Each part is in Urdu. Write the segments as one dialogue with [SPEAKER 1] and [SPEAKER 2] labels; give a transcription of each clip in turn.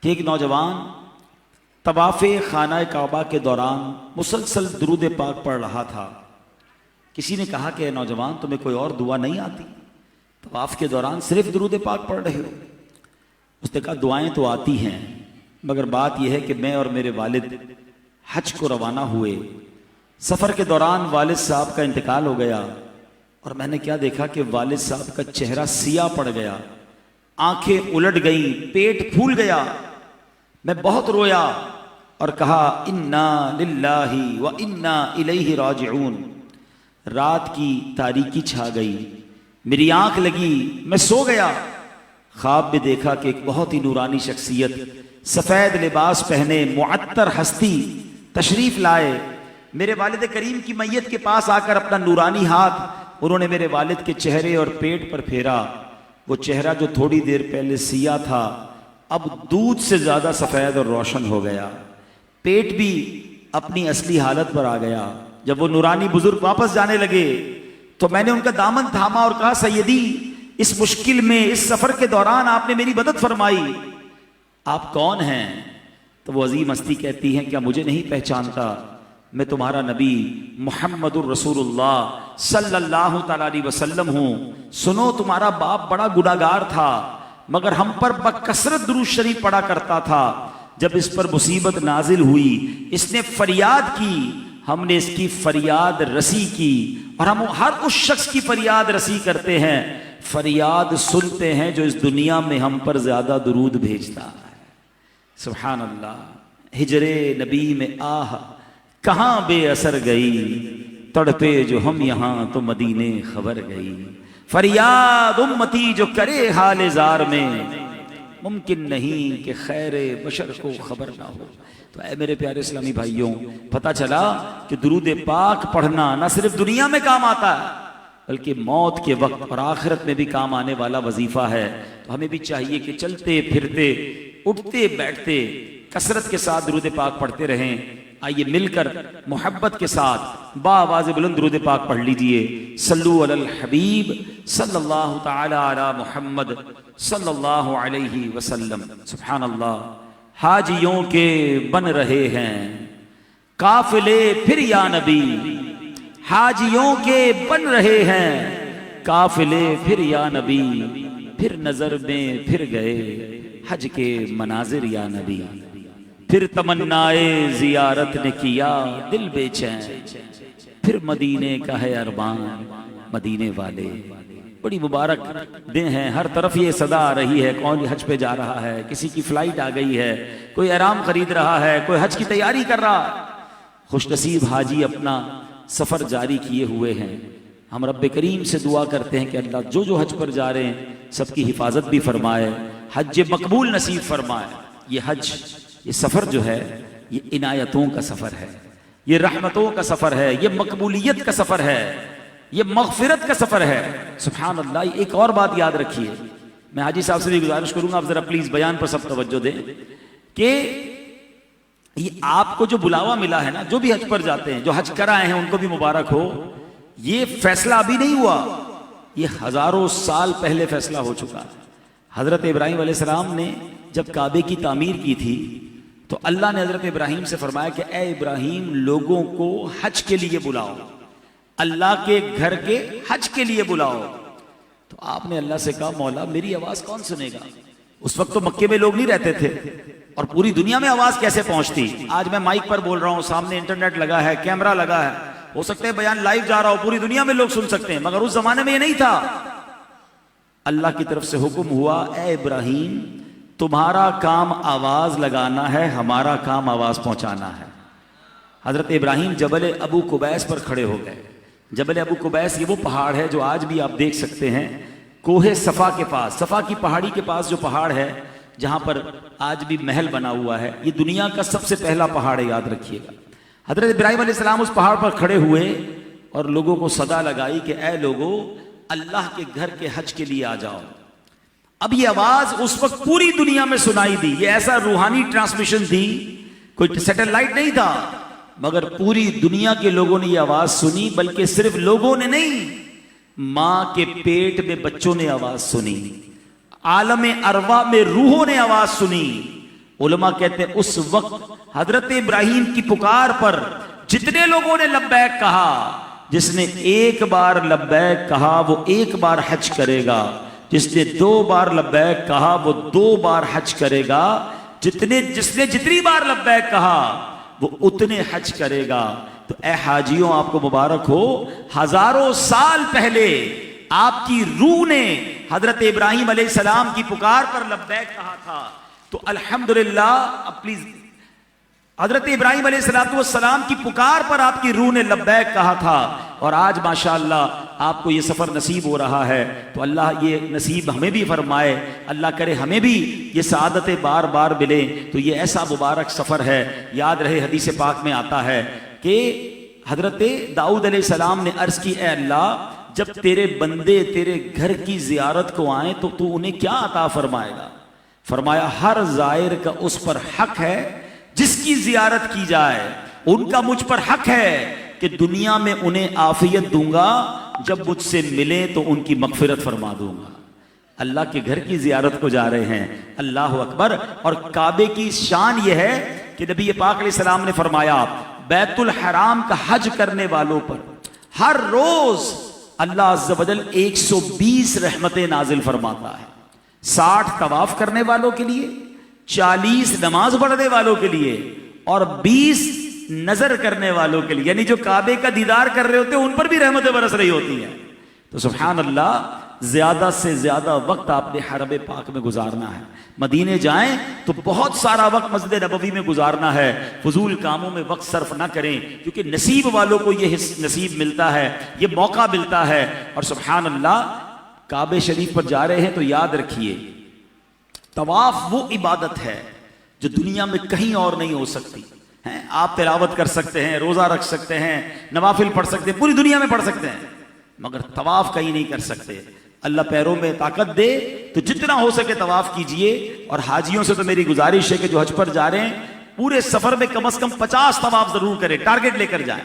[SPEAKER 1] کہ ایک نوجوان طواف خانہ کعبہ کے دوران مسلسل درود پاک پڑھ رہا تھا۔ کسی نے کہا کہ اے نوجوان تمہیں کوئی اور دعا نہیں آتی؟ طواف کے دوران صرف درود پاک پڑھ رہے ہو؟ اس نے کہا دعائیں تو آتی ہیں، مگر بات یہ ہے کہ میں اور میرے والد حج کو روانہ ہوئے، سفر کے دوران والد صاحب کا انتقال ہو گیا، اور میں نے کیا دیکھا کہ والد صاحب کا چہرہ سیاہ پڑ گیا، آنکھیں الٹ گئیں، پیٹ پھول گیا۔ میں بہت رویا اور کہا انا للہ و انا الیہ راجعون۔ رات کی تاریکی چھا گئی، میری آنکھ لگی، میں سو گیا۔ خواب میں دیکھا کہ ایک بہت ہی نورانی شخصیت سفید لباس پہنے معطر ہستی تشریف لائے، میرے والد کریم کی میت کے پاس آ کر اپنا نورانی ہاتھ انہوں نے میرے والد کے چہرے اور پیٹ پر پھیرا۔ وہ چہرہ جو تھوڑی دیر پہلے سیاہ تھا اب دودھ سے زیادہ سفید اور روشن ہو گیا، پیٹ بھی اپنی اصلی حالت پر آ گیا۔ جب وہ نورانی بزرگ واپس جانے لگے تو میں نے ان کا دامن تھاما اور کہا سیدی اس مشکل میں، اس سفر کے دوران آپ نے میری مدد فرمائی، آپ کون ہیں؟ تو وہ عظیم ہستی کہتی ہیں کیا مجھے نہیں پہچانتا؟ میں تمہارا نبی محمد الرسول اللہ صلی اللہ تعالی علیہ وسلم ہوں۔ سنو تمہارا باپ بڑا گناہگار تھا مگر ہم پر بکثرت درود شریف پڑھا کرتا تھا۔ جب اس پر مصیبت نازل ہوئی اس نے فریاد کی، ہم نے اس کی فریاد رسی کی، اور ہم ہر اس شخص کی فریاد رسی کرتے ہیں، فریاد سنتے ہیں جو اس دنیا میں ہم پر زیادہ درود بھیجتا ہے۔ سبحان اللہ۔ ہجر نبی میں آہ کہاں بے اثر گئی، تڑپے جو ہم یہاں تو مدینے خبر گئی۔ فریاد امتی جو کرے حال زار میں، ممکن نہیں کہ خیر بشر کو خبر نہ ہو۔ تو اے میرے پیارے اسلامی بھائیوں، پتہ چلا کہ درود پاک پڑھنا نہ صرف دنیا میں کام آتا ہے بلکہ موت کے وقت اور آخرت میں بھی کام آنے والا وظیفہ ہے۔ تو ہمیں بھی چاہیے کہ چلتے پھرتے اٹھتے بیٹھتے کثرت کے ساتھ درود پاک پڑھتے رہیں۔ آئیے مل کر محبت کے ساتھ بآواز بلند درود پاک پڑھ لیجئے۔ صلو علی الحبیب صلی اللہ تعالی علی محمد صلی اللہ علیہ وسلم۔ سبحان اللہ۔ حاجیوں کے بن رہے ہیں قافلے پھر یا نبی، حاجیوں کے بن رہے ہیں قافلے پھر یا نبی، پھر نظر میں پھر گئے حج کے مناظر یا نبی، پھر تمنائے زیارت نے کیا دل بے چین، پھر مدینے کا ہے ارمان مدینے والے۔ بڑی مبارک دن ہیں، ہر طرف یہ صدا آ رہی ہے کون حج پہ جا رہا ہے، کسی کی فلائٹ آ گئی ہے، کوئی احرام خرید رہا ہے، کوئی حج کی تیاری کر رہا۔ خوش نصیب حاجی اپنا سفر جاری کیے ہوئے ہیں۔ ہم رب کریم سے دعا کرتے ہیں کہ اللہ جو حج پر جا رہے ہیں سب کی حفاظت بھی فرمائے، حج مقبول نصیب فرمائے۔ یہ حج، یہ سفر جو ہے یہ عنایتوں کا سفر ہے، یہ رحمتوں کا سفر ہے، یہ مقبولیت کا سفر ہے، یہ مغفرت کا سفر ہے۔ سبحان اللہ۔ ایک اور بات یاد رکھیے، میں حاجی صاحب سے بھی گزارش کروں گا آپ ذرا پلیز بیان پر سب توجہ دیں، کہ یہ آپ کو جو بلاوا ملا ہے نا، جو بھی حج پر جاتے ہیں، جو حج کر آئے ہیں ان کو بھی مبارک ہو۔ یہ فیصلہ ابھی نہیں ہوا، یہ ہزاروں سال پہلے فیصلہ ہو چکا ہے۔ حضرت ابراہیم علیہ السلام نے جب کعبے کی تعمیر کی تھی تو اللہ نے حضرت ابراہیم سے فرمایا کہ اے ابراہیم لوگوں کو حج کے لیے بلاؤ، اللہ کے گھر کے حج کے لیے بلاؤ۔ تو آپ نے اللہ سے کہا مولا میری آواز کون سنے گا؟ اس وقت تو مکے میں لوگ نہیں رہتے تھے اور پوری دنیا میں آواز کیسے پہنچتی؟ آج میں مائک پر بول رہا ہوں، سامنے انٹرنیٹ لگا ہے، کیمرہ لگا ہے، ہو سکتا ہے بیان لائیو جا رہا ہو، پوری دنیا میں لوگ سن سکتے ہیں، مگر اس زمانے میں یہ نہیں تھا۔ اللہ کی طرف سے حکم ہوا اے ابراہیم تمہارا کام آواز لگانا ہے، ہمارا کام آواز پہنچانا ہے۔ حضرت ابراہیم جبل ابو قبیس پر کھڑے ہو گئے۔ جبل ابو قبیس یہ وہ پہاڑ ہے جو آج بھی آپ دیکھ سکتے ہیں کوہ صفا کے پاس، صفا کی پہاڑی کے پاس جو پہاڑ ہے جہاں پر آج بھی محل بنا ہوا ہے، یہ دنیا کا سب سے پہلا پہاڑ ہے، یاد رکھیے گا۔ حضرت ابراہیم علیہ السلام اس پہاڑ پر کھڑے ہوئے اور لوگوں کو صدا لگائی کہ اے لوگوں اللہ کے گھر کے حج کے لیے آ جاؤ۔ اب یہ آواز اس وقت پوری دنیا میں سنائی دی، یہ ایسا روحانی ٹرانسمیشن تھی، کوئی سیٹلائٹ نہیں تھا، مگر پوری دنیا کے لوگوں نے یہ آواز سنی، بلکہ صرف لوگوں نے نہیں، ماں کے پیٹ میں بچوں نے آواز سنی، عالم ارواح میں روحوں نے آواز سنی، علماء کہتے ہیں اس وقت حضرت ابراہیم کی پکار پر جتنے لوگوں نے لبیک کہا، جس نے ایک بار لبیک کہا وہ ایک بار حج کرے گا، جس نے 2 بار لبیک کہا وہ 2 بار حج کرے گا، جس نے جتنی بار لبیک کہا وہ اتنے حج کرے گا۔ تو اے حاجیوں آپ کو مبارک ہو، ہزاروں سال پہلے آپ کی روح نے حضرت ابراہیم علیہ السلام کی پکار پر لبیک کہا تھا، تو الحمدللہ اب پلیز حضرت ابراہیم علیہ السلام کی پکار پر آپ کی روح نے لبیک کہا تھا، اور آج ماشاءاللہ آپ کو یہ سفر نصیب ہو رہا ہے، تو اللہ یہ نصیب ہمیں بھی فرمائے، اللہ کرے ہمیں بھی یہ سعادتیں بار بار ملیں۔ تو یہ ایسا مبارک سفر ہے، یاد رہے حدیث پاک میں آتا ہے کہ حضرت داؤد علیہ السلام نے عرض کی، اے اللہ جب تیرے بندے تیرے گھر کی زیارت کو آئیں تو تو انہیں کیا عطا فرمائے گا؟ فرمایا ہر زائر کا اس پر حق ہے جس کی زیارت کی جائے، ان کا مجھ پر حق ہے کہ دنیا میں انہیں عافیت دوں گا، جب مجھ سے ملیں تو ان کی مغفرت فرما دوں گا۔ اللہ کے گھر کی زیارت کو جا رہے ہیں، اللہ اکبر۔ اور کعبے کی شان یہ ہے کہ نبی پاک علیہ السلام نے فرمایا بیت الحرام کا حج کرنے والوں پر ہر روز اللہ عز و جل 120 رحمتیں نازل فرماتا ہے، 60 طواف کرنے والوں کے لیے، 40 نماز پڑھنے والوں کے لیے، اور 20 نظر کرنے والوں کے لیے، یعنی جو کعبے کا دیدار کر رہے ہوتے ہیں ان پر بھی رحمتیں برس رہی ہوتی ہیں۔ تو سبحان اللہ، زیادہ سے زیادہ وقت آپ نے حرم پاک میں گزارنا ہے۔ مدینے جائیں تو بہت سارا وقت مسجد نبوی میں گزارنا ہے، فضول کاموں میں وقت صرف نہ کریں، کیونکہ نصیب والوں کو یہ نصیب ملتا ہے، یہ موقع ملتا ہے۔ اور سبحان اللہ، کعبے شریف پر جا رہے ہیں تو یاد رکھیے طواف وہ عبادت ہے جو دنیا میں کہیں اور نہیں ہو سکتی ہے۔ آپ تلاوت کر سکتے ہیں، روزہ رکھ سکتے ہیں، نوافل پڑھ سکتے ہیں، پوری دنیا میں پڑھ سکتے ہیں، مگر طواف کہیں نہیں کر سکتے۔ اللہ پیروں میں طاقت دے تو جتنا ہو سکے طواف کیجئے۔ اور حاجیوں سے تو میری گزارش ہے کہ جو حج پر جا رہے ہیں پورے سفر میں کم از کم 50 طواف ضرور کریں، ٹارگٹ لے کر جائیں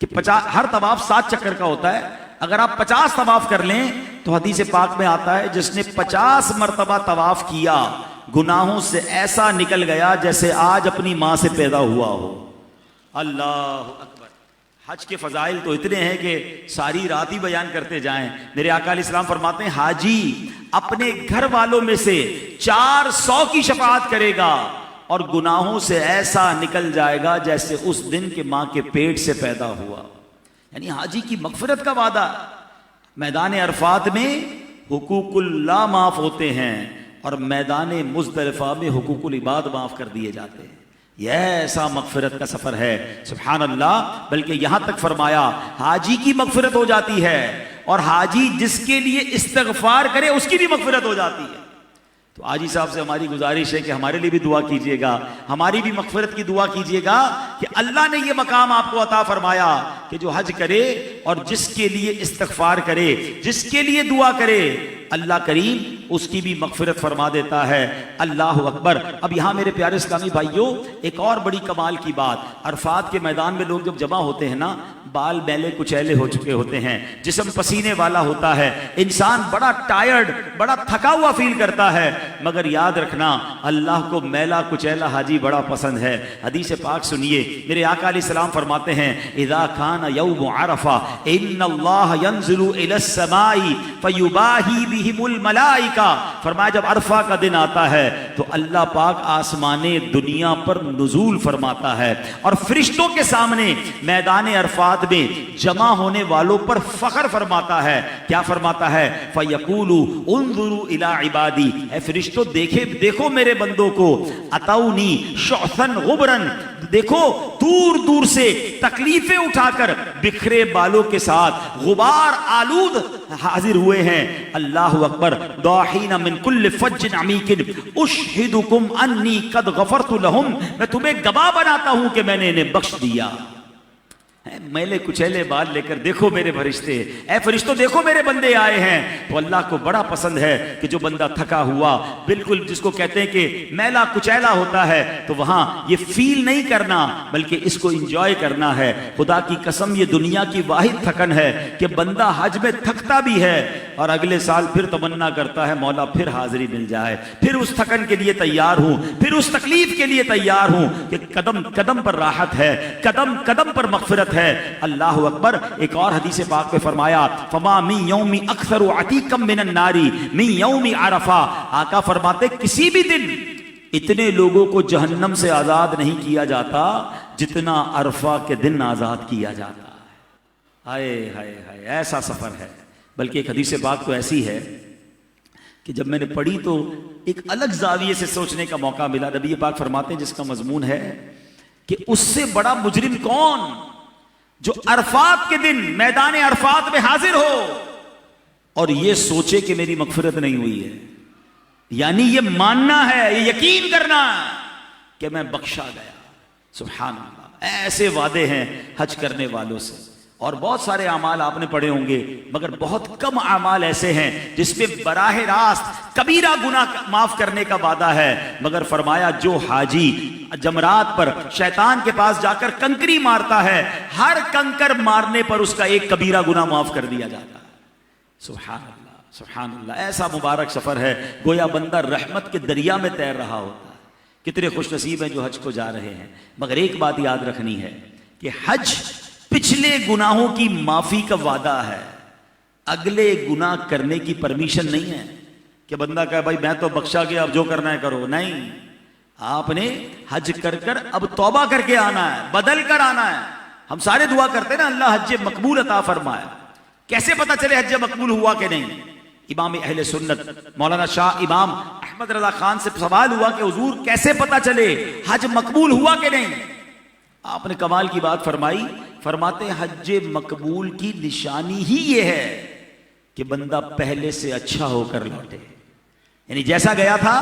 [SPEAKER 1] کہ 50، ہر طواف 7 چکر کا ہوتا ہے۔ اگر آپ 50 طواف کر لیں تو حدیث پاک میں آتا ہے جس نے 50 مرتبہ طواف کیا گناہوں سے ایسا نکل گیا جیسے آج اپنی ماں سے پیدا ہوا ہو۔ اللہ اکبر۔ حج کے فضائل تو اتنے ہیں کہ ساری رات ہی بیان کرتے جائیں۔ میرے آقا علیہ السلام فرماتے ہیں حاجی اپنے گھر والوں میں سے 400 کی شفاعت کرے گا اور گناہوں سے ایسا نکل جائے گا جیسے اس دن کے ماں کے پیٹ سے پیدا ہوا۔ یعنی حاجی کی مغفرت کا وعدہ۔ میدان عرفات میں حقوق اللہ معاف ہوتے ہیں اور میدان مزدلفہ میں حقوق العباد معاف کر دیے جاتے ہیں۔ یہ ایسا مغفرت کا سفر ہے، سبحان اللہ۔ بلکہ یہاں تک فرمایا حاجی کی مغفرت ہو جاتی ہے، اور حاجی جس کے لیے استغفار کرے اس کی بھی مغفرت ہو جاتی ہے۔ تو حاجی صاحب سے ہماری گزارش ہے کہ ہمارے لیے بھی دعا کیجئے گا، ہماری بھی مغفرت کی دعا کیجئے گا کہ اللہ نے یہ مقام آپ کو عطا فرمایا کہ جو حج کرے اور جس کے لیے استغفار کرے، جس کے لیے دعا کرے، اللہ کریم اس کی بھی مغفرت فرما دیتا ہے۔ اللہ اکبر۔ اب یہاں میرے پیارے اسلامی بھائیوں ایک اور بڑی کمال کی بات، عرفات کے میدان میں لوگ جب جمع ہوتے ہیں نا، بال میلے کچیلے ہو چکے ہوتے ہیں، جسم پسینے والا ہوتا ہے، انسان بڑا ٹائرڈ، بڑا تھکا ہوا فیل کرتا ہے، مگر یاد رکھنا اللہ کو میلا کچیلا حاجی بڑا پسند ہے۔ حدیث پاک سنیے، میرے آقا علیہ السلام فرماتے ہیں اذا کان یوم عرفہ ان اللہ ینزل الی السماء فیباہی بہم الملائکہ۔ فرمایا جب عرفہ کا دن آتا ہے تو اللہ پاک آسمان دنیا پر نزول فرماتا ہے اور فرشتوں کے سامنے میدان عرفات میں جمع ہونے والوں پر فخر فرماتا ہے۔ کیا فرماتا ہے؟ فَيَقُولُ انظروا إِلَىٰ عِبَادِي، اے فرشتوں دیکھو میرے بندوں کو، اتونی شعثاً غبراً، دیکھو دور دور سے تکلیفیں اٹھا کر بکھرے بالوں کے ساتھ غبار آلود حاضر ہوئے ہیں۔ اللہ اکبر۔ ضاحین من کل فج عمیق اشہدکم انی قد غفرت لہم، میں تمہیں گواہ بناتا ہوں کہ میں نے انہیں بخش دیا۔ میلے کچیلے بال لے کر دیکھو میرے فرشتے، اے فرشتوں دیکھو میرے بندے آئے ہیں۔ تو اللہ کو بڑا پسند ہے کہ جو بندہ تھکا ہوا، بالکل جس کو کہتے ہیں کہ میلا کچیلا ہوتا ہے، تو وہاں یہ فیل نہیں کرنا بلکہ اس کو انجوائے کرنا ہے۔ خدا کی قسم یہ دنیا کی واحد تھکن ہے کہ بندہ حج میں تھکتا بھی ہے اور اگلے سال پھر تمنا کرتا ہے مولا پھر حاضری مل جائے، پھر اس تھکن کے لیے تیار ہوں، پھر اس تکلیف کے لیے تیار ہوں کہ قدم قدم پر راحت ہے، قدم قدم پر مغفرت ہے۔ اللہ اکبر۔ ایک اور حدیث پاک میں فرمایا فما من یوم اکثر عتیقا من النار من یوم عرفہ، آقا فرماتے کسی بھی دن اتنے لوگوں کو جہنم سے آزاد نہیں کیا جاتا جتنا عرفہ کے دن آزاد کیا جاتا ہے۔ ہائے ہائے ہائے، ایسا سفر ہے۔ بلکہ ایک حدیث پاک تو ایسی ہے کہ جب میں نے پڑھی تو ایک الگ زاویے سے سوچنے کا موقع ملا۔ نبی پاک فرماتے ہیں جس کا مضمون ہے کہ اس سے بڑا مجرم کون جو عرفات کے دن میدان عرفات میں حاضر ہو اور یہ سوچے کہ میری مغفرت نہیں ہوئی ہے، یعنی یہ ماننا ہے، یہ یقین کرنا کہ میں بخشا گیا۔ سبحان اللہ، ایسے وعدے ہیں حج کرنے والوں سے۔ اور بہت سارے اعمال آپ نے پڑھے ہوں گے، مگر بہت کم اعمال ایسے ہیں جس پہ براہ راست کبیرہ گناہ معاف کرنے کا وعدہ ہے۔ مگر فرمایا جو حاجی جمرات پر شیطان کے پاس جا کر کنکری مارتا ہے، ہر کنکر مارنے پر اس کا ایک کبیرہ گناہ معاف کر دیا جاتا ہے۔ سبحان اللہ سبحان اللہ، ایسا مبارک سفر ہے، گویا بندہ رحمت کے دریا میں تیر رہا ہوتا ہے۔ کتنے خوش نصیب ہیں جو حج کو جا رہے ہیں۔ مگر ایک بات یاد رکھنی ہے کہ حج پچھلے گناہوں کی معافی کا وعدہ ہے، اگلے گناہ کرنے کی پرمیشن نہیں ہے کہ بندہ کہے بھائی میں تو بخشا گیا اب جو کرنا ہے کرو۔ نہیں، آپ نے حج کر کر اب توبہ کر کے آنا ہے، بدل کر آنا ہے۔ ہم سارے دعا کرتے ہیں نا اللہ حج مقبول عطا فرمائے، کیسے پتا چلے حج مقبول ہوا کہ نہیں؟ امام اہل سنت مولانا شاہ امام احمد رضا خان سے سوال ہوا کہ حضور کیسے پتا چلے حج مقبول ہوا کہ نہیں؟ آپ نے کمال کی بات فرمائی، فرماتے ہیں حج مقبول کی نشانی ہی یہ ہے کہ بندہ پہلے سے اچھا ہو کر لوٹے، یعنی جیسا گیا تھا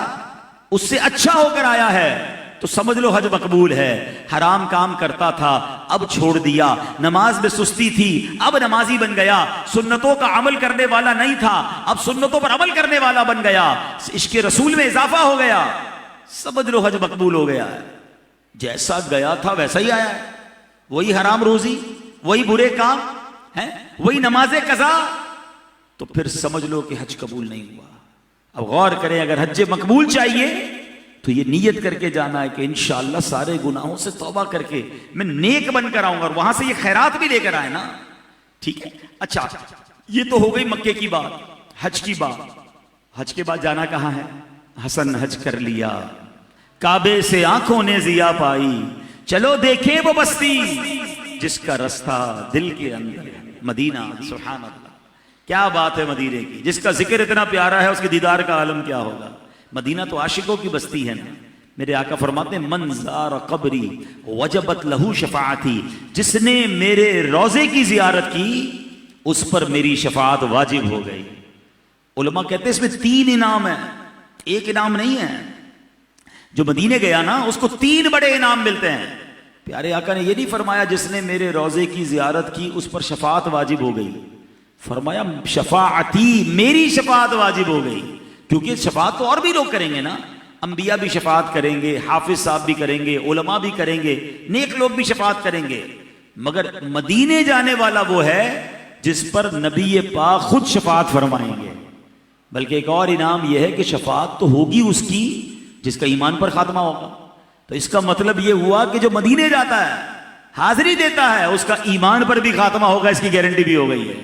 [SPEAKER 1] اس سے اچھا ہو کر آیا ہے تو سمجھ لو حج مقبول ہے۔ حرام کام کرتا تھا اب چھوڑ دیا، نماز میں سستی تھی اب نمازی بن گیا، سنتوں کا عمل کرنے والا نہیں تھا اب سنتوں پر عمل کرنے والا بن گیا، عشق رسول میں اضافہ ہو گیا، سمجھ لو حج مقبول ہو گیا ہے۔ جیسا گیا تھا ویسا ہی آیا ہے، وہی حرام روزی، وہی برے کام ہیں، وہی نماز قضا، تو پھر سمجھ لو کہ حج قبول نہیں ہوا۔ اب غور کریں، اگر حج مقبول چاہیے تو یہ نیت کر کے جانا ہے کہ انشاءاللہ سارے گناہوں سے توبہ کر کے میں نیک بن کر آؤں گا، اور وہاں سے یہ خیرات بھی لے کر آئے نا۔ ٹھیک ہے، اچھا یہ تو ہو گئی مکے کی بات، حج کی بات۔ حج کے بعد جانا کہاں ہے؟ حسن حج کر لیا، کعبے سے آنکھوں نے ضیا پائی، چلو دیکھیں وہ بستی جس کا رستہ دل کے اندر مدینہ۔ سبحان اللہ، کیا بات ہے مدینے کی، جس کا ذکر اتنا پیارا ہے اس کے دیدار کا عالم کیا ہوگا۔ مدینہ تو عاشقوں کی بستی ہے نا۔ میرے آقا فرماتے ہیں من زار قبری وجبت لہو شفاعتی، جس نے میرے روزے کی زیارت کی اس پر میری شفاعت واجب ہو گئی۔ علماء کہتے ہیں اس میں 3 انعام ہیں، ایک انعام نہیں ہے۔ جو مدینے گیا نا اس کو 3 بڑے انعام ملتے ہیں۔ پیارے آقا نے یہ نہیں فرمایا جس نے میرے روزے کی زیارت کی اس پر شفاعت واجب ہو گئی، فرمایا شفاعتی، میری شفاعت واجب ہو گئی، کیونکہ شفاعت تو اور بھی لوگ کریں گے نا، انبیاء بھی شفاعت کریں گے، حافظ صاحب بھی کریں گے، علماء بھی کریں گے، نیک لوگ بھی شفاعت کریں گے، مگر مدینے جانے والا وہ ہے جس پر نبی پاک خود شفاعت فرمائیں گے۔ بلکہ ایک اور انعام یہ ہے کہ شفاعت تو ہوگی اس کی جس کا ایمان پر خاتمہ ہوگا۔ تو اس کا مطلب یہ ہوا کہ جو مدینے جاتا ہے حاضری دیتا ہے اس کا ایمان پر بھی خاتمہ ہوگا، اس کی گارنٹی بھی ہو گئی ہے۔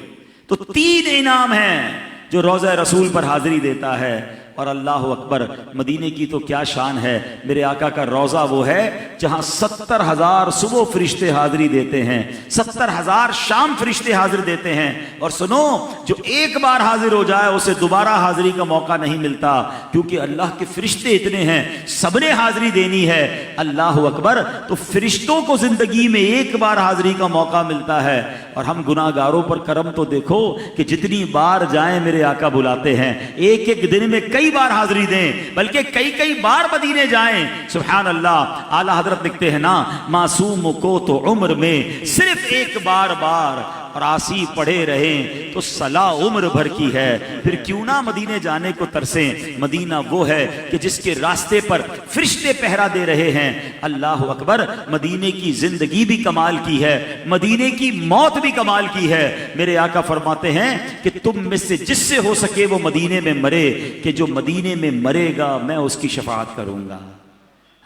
[SPEAKER 1] تو 3 انعام ہیں جو روضہ رسول پر حاضری دیتا ہے۔ اور اللہ اکبر، مدینے کی تو کیا شان ہے۔ میرے آقا کا روضہ وہ ہے جہاں 70,000 صبح فرشتے حاضری دیتے ہیں، 70,000 شام فرشتے حاضر دیتے ہیں۔ اور سنو، جو ایک بار حاضر ہو جائے اسے دوبارہ حاضری کا موقع نہیں ملتا، کیونکہ اللہ کے فرشتے اتنے ہیں، سب نے حاضری دینی ہے۔ اللہ اکبر۔ تو فرشتوں کو زندگی میں ایک بار حاضری کا موقع ملتا ہے، اور ہم گناہ گاروں پر کرم تو دیکھو کہ جتنی بار جائیں میرے آقا بلاتے ہیں۔ ایک ایک دن میں کئی کئی بار حاضری دیں بلکہ کئی کئی بار مدینے جائیں. سبحان اللہ. اعلیٰ حضرت لکھتے ہیں نا معصوم کو تو عمر میں صرف ایک بار اور آسی پڑھے رہیں تو صلاح عمر بھر کی ہے. پھر کیوں نہ مدینے جانے کو ترسیں. مدینہ وہ ہے کہ جس کے راستے پر فرشتے پہرا دے رہے ہیں. اللہ اکبر. مدینے کی زندگی بھی کمال کی ہے, مدینے کی موت بھی کمال کی ہے. میرے آقا فرماتے ہیں کہ تم میں سے جس سے ہو سکے وہ مدینے میں مرے, کہ جو مدینے میں مرے گا میں اس کی شفاعت کروں گا.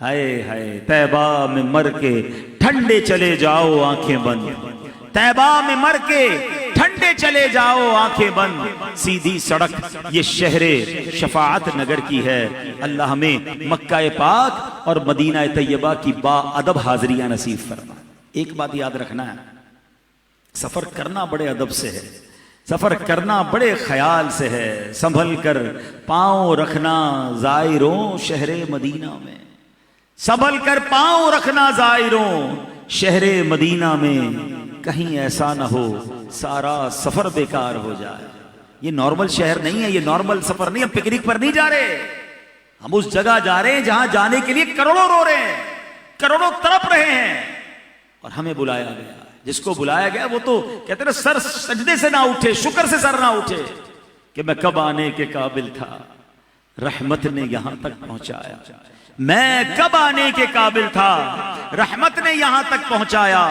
[SPEAKER 1] ہائے ہائے. طیبہ میں مر کے ٹھنڈے چلے جاؤ آنکھیں بند, طیبہ میں مر کے ٹھنڈے چلے جاؤ آنکھیں بند. سیدھی سڑک یہ شہر شفاعت نگر کی ہے. اللہ ہمیں مکہ پاک اور مدینہ طیبہ کی با ادب حاضریاں نصیب فرما. ایک بات یاد رکھنا ہے, سفر کرنا بڑے ادب سے ہے, سفر کرنا بڑے خیال سے ہے. سنبھل کر پاؤں رکھنا زائروں شہر مدینہ میں, سنبھل کر پاؤں رکھنا زائروں شہر مدینہ میں. کہیں ایسا نہ ہو سارا سفر بیکار ہو جائے. یہ نارمل شہر نہیں ہے, یہ نارمل سفر نہیں. ہم پکنک پر نہیں جا رہے, ہم اس جگہ جا رہے ہیں جہاں جانے کے لیے کروڑوں رو رہے ہیں, کروڑوں تڑپ رہے ہیں, اور ہمیں بلایا گیا. جس کو بلایا گیا وہ تو کہتے ہیں سر سجدے سے نہ اٹھے, شکر سے سر نہ اٹھے کہ میں کب آنے کے قابل تھا, رحمت نے یہاں تک پہنچایا. میں کب آنے کے قابل تھا, رحمت نے یہاں تک پہنچایا.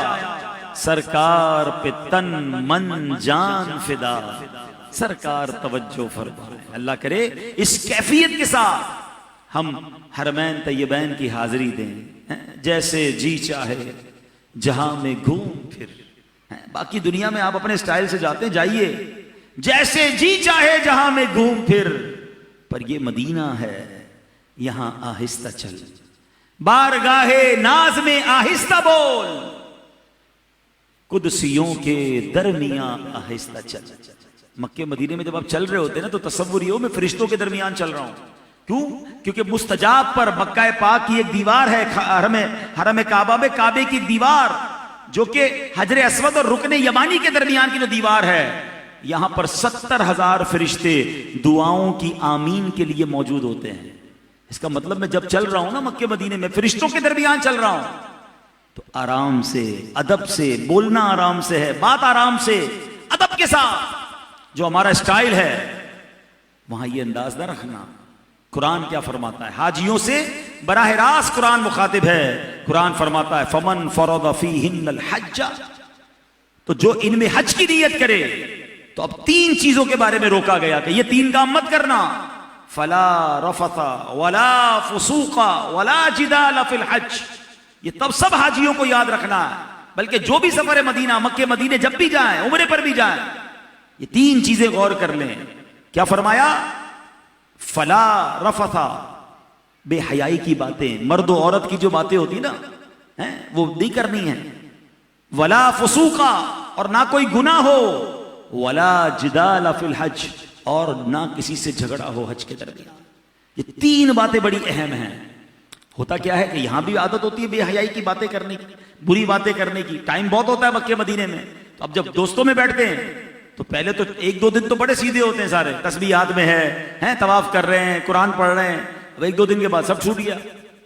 [SPEAKER 1] سرکار پہ تن من جان فدا, سرکار توجہ فرمائے. اللہ کرے اس کیفیت کے ساتھ ہم حرمین طیبین کی حاضری دیں. جیسے جی چاہے جہاں میں گھوم پھر. باقی دنیا میں آپ اپنے سٹائل سے جاتے ہیں, جائیے جیسے جی چاہے جہاں میں گھوم پھر, پر یہ مدینہ ہے یہاں آہستہ چل, بارگاہ ناز میں آہستہ بول, قدسیوں کے درمیان آہستہ چل. مکے مدینے میں جب آپ چل رہے ہوتے ہیں نا تو تصور یہ ہو میں فرشتوں کے درمیان چل رہا ہوں. کیوں؟ کیونکہ مستجاب پر مکہ پاک کی ایک دیوار ہے, حرم کعبہ میں کعبے کی دیوار جو کہ حجر اسود اور رکن یمانی کے درمیان کی جو دیوار ہے, یہاں پر 70,000 فرشتے دعاؤں کی آمین کے لیے موجود ہوتے ہیں. اس کا مطلب میں جب چل رہا ہوں نا مکے مدینے میں فرشتوں کے درمیان چل رہا ہوں تو آرام سے, ادب سے بولنا, آرام سے ہے بات, آرام سے ادب کے ساتھ. جو ہمارا سٹائل ہے وہاں یہ انداز نہ رکھنا. قرآن کیا فرماتا ہے؟ حاجیوں سے براہ راست قرآن مخاطب ہے. قرآن فرماتا ہے فمن فرض فیہن الحج, تو جو ان میں حج کی نیت کرے. تو اب 3 چیزوں کے بارے میں روکا گیا کہ یہ 3 کام مت کرنا. فلا رفث ولا فسوق ولا جدال فی الحج. یہ تب سب حاجیوں کو یاد رکھنا ہے, بلکہ جو بھی سفر مدینہ مکے مدینے جب بھی جائیں, عمرے پر بھی جائیں, یہ 3 چیزیں غور کر لیں. کیا فرمایا؟ فلا رفثا, بے حیائی کی باتیں, مرد و عورت کی جو باتیں ہوتی نا وہ نہیں کرنی ہے. ولا فسوقا, اور نہ کوئی گناہ ہو. ولا جدال فی الحج, اور نہ کسی سے جھگڑا ہو حج کے درمیان. یہ 3 باتیں بڑی اہم ہیں. ہوتا کیا ہے کہ یہاں بھی عادت ہوتی ہے بے حیائی کی باتیں کرنے کی, بری باتیں کرنے کی. ٹائم بہت ہوتا ہے مکے مدینے میں, تو اب جب دوستوں میں بیٹھتے ہیں تو پہلے تو 1-2 دن تو بڑے سیدھے ہوتے ہیں سارے, تسبیحات میں ہیں, طواف کر رہے ہیں, قرآن پڑھ رہے ہیں. اب 1-2 دن کے بعد سب چھوٹ گیا.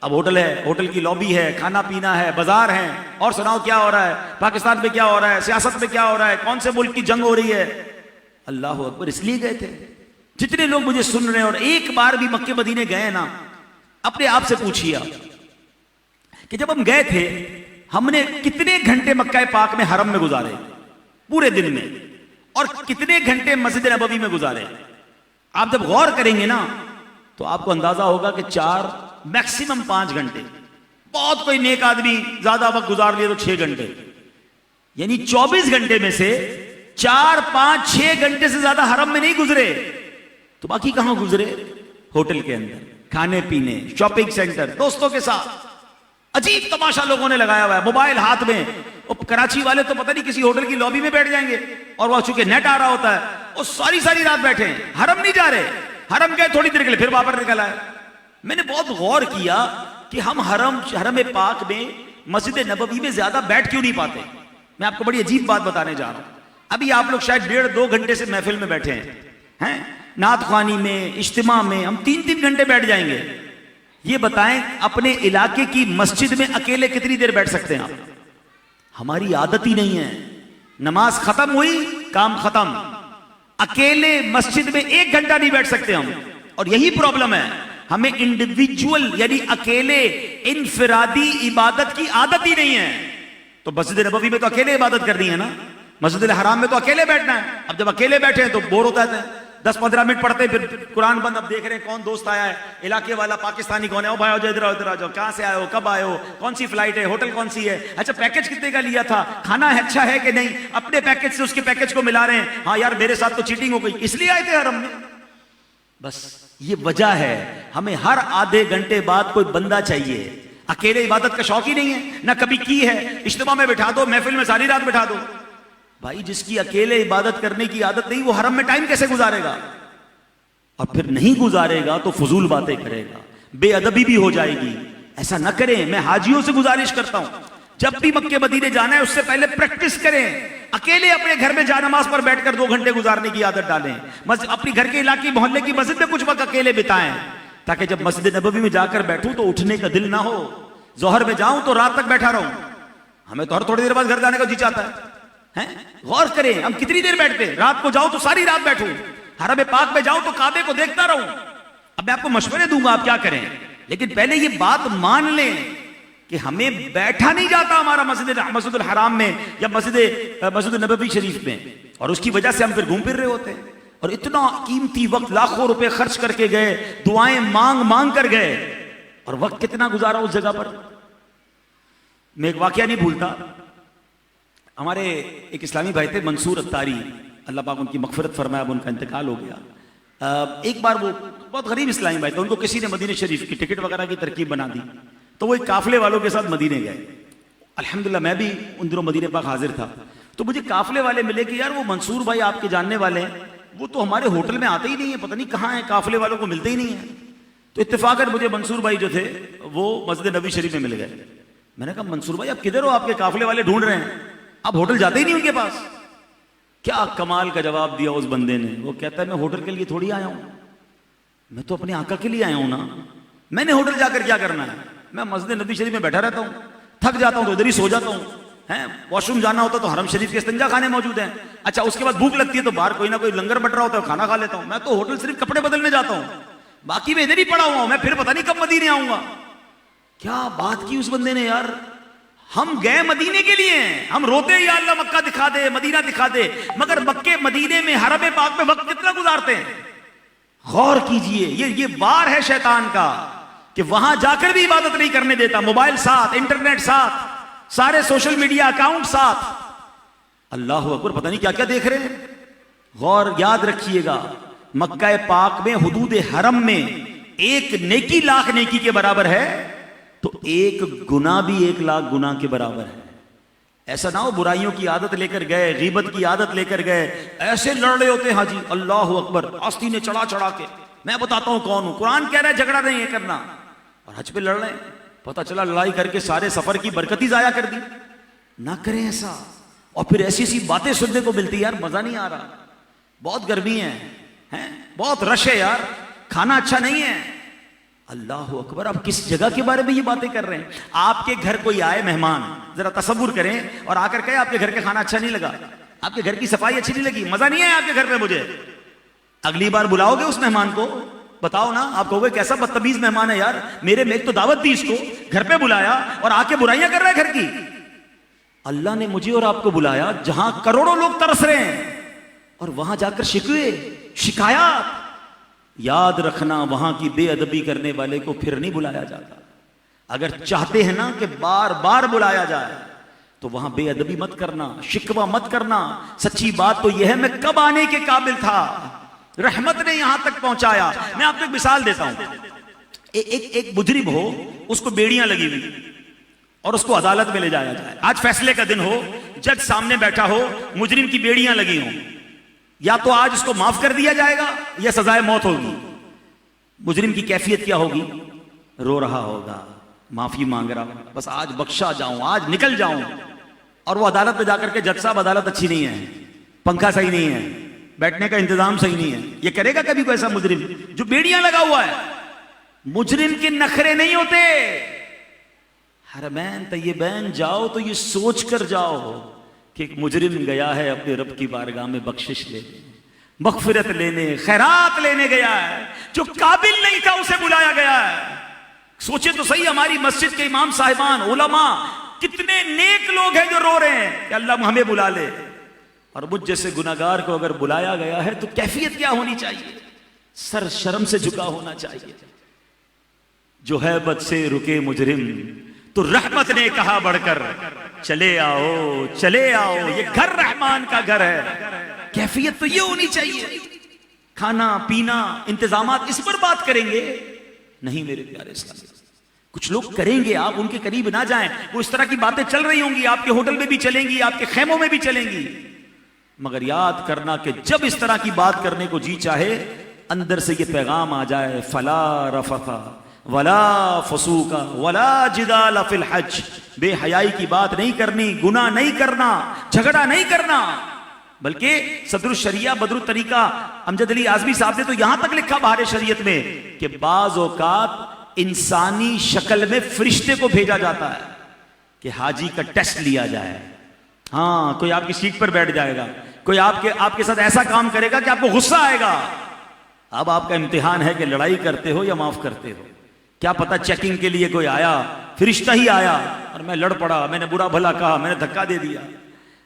[SPEAKER 1] اب ہوٹل ہے, ہوٹل کی لابی ہے, کھانا پینا ہے, بازار ہیں, اور سناؤ کیا ہو رہا ہے پاکستان میں, کیا ہو رہا ہے سیاست میں, کیا ہو رہا ہے, کون سے ملک کی جنگ ہو رہی ہے. اللہ اکبر. اس لیے گئے تھے. جتنے لوگ مجھے سن رہے ہیں اور ایک بار بھی مکے مدینے گئے نا, اپنے آپ سے پوچھئے کہ جب ہم گئے تھے ہم نے کتنے گھنٹے مکہ پاک میں حرم میں گزارے پورے دن میں, اور کتنے گھنٹے مسجد نبوی میں گزارے. آپ جب غور کریں گے نا تو آپ کو اندازہ ہوگا کہ 4 میکسیمم 5 گھنٹے, بہت کوئی نیک آدمی زیادہ وقت گزار لیے تو 6 گھنٹے, یعنی 24 گھنٹے میں سے 4, 5, 6 گھنٹے سے زیادہ حرم میں نہیں گزرے. تو باقی کہاں گزرے؟ ہوٹل کے اندر, کھانے پینے, شاپنگ سینٹر, دوستوں کے ساتھ. عجیب تماشا لوگوں نے لگایا ہوا ہے, موبائل ہاتھ میں. کراچی والے تو پتہ نہیں کسی ہوٹل کی لابی میں بیٹھ جائیں گے, اور وہ چونکہ نیٹ آ رہا ہوتا ہے وہ ساری رات بیٹھے ہیں, حرم نہیں جا رہے. حرم گئے تھوڑی دیر کے لیے پھر واپس نکل آئے. میں نے بہت غور کیا کہ ہم حرم پاک میں مسجد نبوی میں زیادہ بیٹھ کیوں نہیں پاتے. میں آپ کو بڑی عجیب بات بتانے جا رہا ہوں. ابھی آپ لوگ شاید 1.5-2 گھنٹے سے محفل میں بیٹھے ہیں, نعت خوانی میں، اجتماع میں ہم 3 گھنٹے بیٹھ جائیں گے. یہ بتائیں اپنے علاقے کی مسجد میں اکیلے کتنی دیر بیٹھ سکتے ہیں آپ؟ ہماری عادت ہی نہیں ہے. نماز ختم ہوئی، کام ختم. اکیلے مسجد میں 1 گھنٹہ نہیں بیٹھ سکتے ہم. اور یہی پرابلم ہے، ہمیں انڈیویجول یعنی اکیلے انفرادی عبادت کی عادت ہی نہیں ہے. تو مسجد نبوی میں تو اکیلے عبادت کرنی ہے نا، مسجد الحرام میں تو اکیلے بیٹھنا ہے. اب جب اکیلے بیٹھے ہیں تو بور ہوتا ہے، 10-15 منٹ پڑھتے ہیں پھر قرآن بند. اب دیکھ رہے ہیں کون دوست آیا ہے، علاقے والا پاکستانی کون ہے، او بھائی آؤ ادھر آؤ ادھر آ جاؤ، کہاں سے آئے ہو، کب آئے ہو، کون سی فلائٹ ہے، ہوٹل کون سی ہے، اچھا پیکج کتنے کا لیا تھا، کھانا اچھا ہے کہ نہیں، اپنے پیکج سے اس کے پیکج کو ملا رہے ہیں. ہاں یار میرے ساتھ تو چیٹنگ ہو گئی، اس لیے آئے تھے حرم میں. بس یہ وجہ ہے، ہمیں ہر آدھے گھنٹے بعد کوئی بندہ چاہیے. اکیلے عبادت کا شوق ہی نہیں ہے، نہ کبھی کی ہے. اجتماع میں بٹھا دو، محفل میں ساری رات بٹھا دو. بھائی جس کی اکیلے عبادت کرنے کی عادت نہیں، وہ حرم میں ٹائم کیسے گزارے گا؟ اور پھر نہیں گزارے گا تو فضول باتیں کرے گا، بے ادبی بھی ہو جائے گی. ایسا نہ کریں. میں حاجیوں سے گزارش کرتا ہوں، جب بھی مکے مدینے جانا ہے اس سے پہلے پریکٹس کریں. اکیلے اپنے گھر میں جا نماز پر بیٹھ کر 2 گھنٹے گزارنے کی عادت ڈالیں. اپنی گھر کے علاقے محلے کی مسجد میں کچھ وقت اکیلے بتائیں، تاکہ جب مسجد نبوی میں جا کر بیٹھوں تو اٹھنے کا دل نہ ہو. ظہر میں جاؤں تو رات تک بیٹھا رہوں. ہمیں تو ہر تھوڑی دیر بعد گھر جانے کا جی چاہتا ہے. غور کریں ہم کتنی دیر بیٹھتے ہیں. رات کو جاؤں تو ساری رات بیٹھوں، حرم پاک میں جاؤں تو کعبے کو دیکھتا رہوں. اب میں آپ کو مشورے دوں گا آپ کیا کریں، لیکن پہلے یہ بات مان لیں کہ ہمیں بیٹھا نہیں جاتا ہمارا مسجد الحرام میں یا مسجد نبوی شریف میں، اور اس کی وجہ سے ہم پھر گھوم پھر رہے ہوتے ہیں. اور اتنا قیمتی وقت لاکھوں روپے خرچ کر کے گئے، دعائیں مانگ کر گئے، اور وقت کتنا گزارا اس جگہ پر. میں ایک واقعہ نہیں بھولتا. ہمارے ایک اسلامی بھائی تھے منصور اتاری، اللہ پاک ان کی مغفرت فرمایا، اب ان کا انتقال ہو گیا. ایک بار وہ بہت غریب اسلامی بھائی تھے، ان کو کسی نے مدینہ شریف کی ٹکٹ وغیرہ کی ترکیب بنا دی، تو وہ ایک قافلے والوں کے ساتھ مدینے گئے. الحمدللہ میں بھی ان دنوں مدینہ پاک حاضر تھا. تو مجھے قافلے والے ملے کہ یار وہ منصور بھائی آپ کے جاننے والے ہیں، وہ تو ہمارے ہوٹل میں آتے ہی نہیں ہیں، پتہ نہیں کہاں ہیں، قافلے والوں کو ملتے ہی نہیں ہیں. تو اتفاقاً مجھے منصور بھائی جو تھے وہ مسجد نبوی شریف میں مل گئے. میں نے کہا منصور بھائی آپ کدھر ہو، آپ کے قافلے والے ڈھونڈ رہے ہیں، آپ ہوٹل جاتے ہی نہیں ان کے پاس. کیا کمال کا جواب دیا اس بندے نے. وہ کہتا ہے میں ہوٹل کے لیے تھوڑی آیا ہوں، میں تو اپنے آقا کے لیے آیا ہوں نا. میں نے ہوٹل جا کر کیا کرنا ہے، میں مسجد نبی شریف میں بیٹھا رہتا ہوں، تھک جاتا ہوں تو ادھر ہی سو جاتا ہوں. واش روم جانا ہوتا تو حرم شریف کے استنجا خانے موجود ہیں. اچھا اس کے بعد بھوک لگتی ہے تو باہر کوئی نہ کوئی لنگر بٹ رہا ہوتا ہے، کھانا کھا لیتا ہوں. میں تو ہوٹل صرف کپڑے بدلنے جاتا ہوں، باقی میں ادھر ہی پڑا ہوا ہوں، میں پھر پتہ نہیں کب مدینے آؤں گا. کیا بات کی اس بندے نے یار. ہم گئے مدینے کے لیے ہیں، ہم روتے یا اللہ مکہ دکھا دے، مدینہ دکھا دے، مگر مکے مدینے میں حرم پاک میں وقت کتنا گزارتے ہیں. غور کیجئے، یہ وار ہے شیطان کا کہ وہاں جا کر بھی عبادت نہیں کرنے دیتا. موبائل ساتھ، انٹرنیٹ ساتھ، سارے سوشل میڈیا اکاؤنٹ ساتھ. اللہ اکبر، پتہ نہیں کیا کیا دیکھ رہے ہیں. غور یاد رکھیے گا، مکہ پاک میں حدود حرم میں ایک نیکی لاکھ نیکی کے برابر ہے، تو ایک گناہ بھی 1,00,000 گناہ کے برابر ہے. ایسا نہ ہو برائیوں کی عادت لے کر گئے، غیبت کی عادت لے کر گئے، ایسے لڑ رہے ہوتے ہیں حاجی اللہ اکبر آستینیں چڑھا کے. میں بتاتا ہوں کون ہوں. قرآن کہہ رہا ہے جھگڑا نہیں ہے کرنا، اور حج پہ لڑ رہے ہیں. پتہ چلا لڑائی کر کے سارے سفر کی برکت ہی ضائع کر دی. نہ کریں ایسا. اور پھر ایسی ایسی باتیں سننے کو ملتی یار مزہ نہیں آ رہا، بہت گرمی ہے، بہت رش ہے یار، کھانا اچھا نہیں ہے. اللہ اکبر. اب کس جگہ کے بارے میں یہ باتیں کر رہے ہیں؟ آپ کے گھر کوئی آئے مہمان، ذرا تصور کریں، اور آ کر کہے آپ کے گھر کا کھانا اچھا نہیں لگا، آپ کے گھر کی صفائی اچھی نہیں لگی، مزہ نہیں ہے آپ کے گھر پہ مجھے. اگلی بار بلاؤ گے اس مہمان کو؟ بتاؤ نا. آپ کہو گے کیسا بدتمیز مہمان ہے یار، میرے میں ایک تو دعوت دی اس کو، گھر پہ بلایا اور آ کے برائیاں کر رہا ہے گھر کی. اللہ نے مجھے اور آپ کو بلایا جہاں کروڑوں لوگ ترس رہے ہیں، اور وہاں جا کر شکوے شکایات. یاد رکھنا وہاں کی بے ادبی کرنے والے کو پھر نہیں بلایا جاتا. اگر چاہتے ہیں نا کہ بار بار بلایا جائے تو وہاں بے ادبی مت کرنا، شکوہ مت کرنا. سچی بات تو یہ ہے میں کب آنے کے قابل تھا، رحمت نے یہاں تک پہنچایا. میں آپ کو ایک مثال دیتا ہوں. ایک مجرم ہو، اس کو بیڑیاں لگی ہوئی اور اس کو عدالت میں لے جایا جائے. آج فیصلے کا دن ہو، جج سامنے بیٹھا ہو، مجرم کی بیڑیاں لگی ہوں. یا تو آج اس کو معاف کر دیا جائے گا یا سزائے موت ہوگی. مجرم کی کیفیت کیا ہوگی؟ رو رہا ہوگا، معافی مانگ رہا ہوگا، بس آج بخشا جاؤں، آج نکل جاؤں. اور وہ عدالت میں جا کر کے جج صاحب عدالت اچھی نہیں ہے، پنکھا صحیح نہیں ہے، بیٹھنے کا انتظام صحیح نہیں ہے. یہ کرے گا کبھی کوئی ایسا مجرم جو بیڑیاں لگا ہوا ہے؟ مجرم کے نخرے نہیں ہوتے. حرمین طیبین جاؤ تو یہ سوچ کر جاؤ کہ ایک مجرم گیا ہے اپنے رب کی بارگاہ میں بخشش لینے، مغفرت لینے، خیرات لینے گیا ہے. جو قابل نہیں تھا اسے بلایا گیا ہے. سوچے تو صحیح، ہماری مسجد کے امام صاحبان، علماء، کتنے نیک لوگ ہیں جو رو رہے ہیں کہ اللہ ہمیں بلا لے. اور مجھ جیسے گناہگار کو اگر بلایا گیا ہے تو کیفیت کیا ہونی چاہیے؟ سر شرم سے جھکا ہونا چاہیے. جو ہیبت سے رکے مجرم تو رحمت نے کہا بڑھ کر چلے آؤ چلے آؤ، یہ گھر رحمان کا گھر ہے. کیفیت تو یہ ہونی چاہیے. کھانا پینا انتظامات اس پر بات کریں گے نہیں میرے پیارے اسلامی. کچھ لوگ کریں گے، آپ ان کے قریب نہ جائیں. وہ اس طرح کی باتیں چل رہی ہوں گی، آپ کے ہوٹل میں بھی چلیں گی، آپ کے خیموں میں بھی چلیں گی. مگر یاد کرنا کہ جب اس طرح کی بات کرنے کو جی چاہے اندر سے یہ پیغام آ جائے، فلا رفث ولا فسوق ولا جدال فی الحج. بے حیائی کی بات نہیں کرنی، گناہ نہیں کرنا، جھگڑا نہیں کرنا. بلکہ صدر الشریعہ بدر الطریقہ امجد علی اعظمی صاحب نے تو یہاں تک لکھا بہار شریعت میں کہ بعض اوقات انسانی شکل میں فرشتے کو بھیجا جاتا ہے کہ حاجی کا ٹیسٹ لیا جائے. ہاں، کوئی آپ کی سیٹ پر بیٹھ جائے گا، کوئی آپ کے ساتھ ایسا کام کرے گا کہ آپ کو غصہ آئے گا. اب آپ کا امتحان ہے کہ لڑائی کرتے ہو یا معاف کرتے ہو. کیا پتا چیکنگ کے لیے کوئی آیا، فرشتہ ہی آیا اور میں لڑ پڑا، میں نے برا بھلا کہا، میں نے دھکا دے دیا.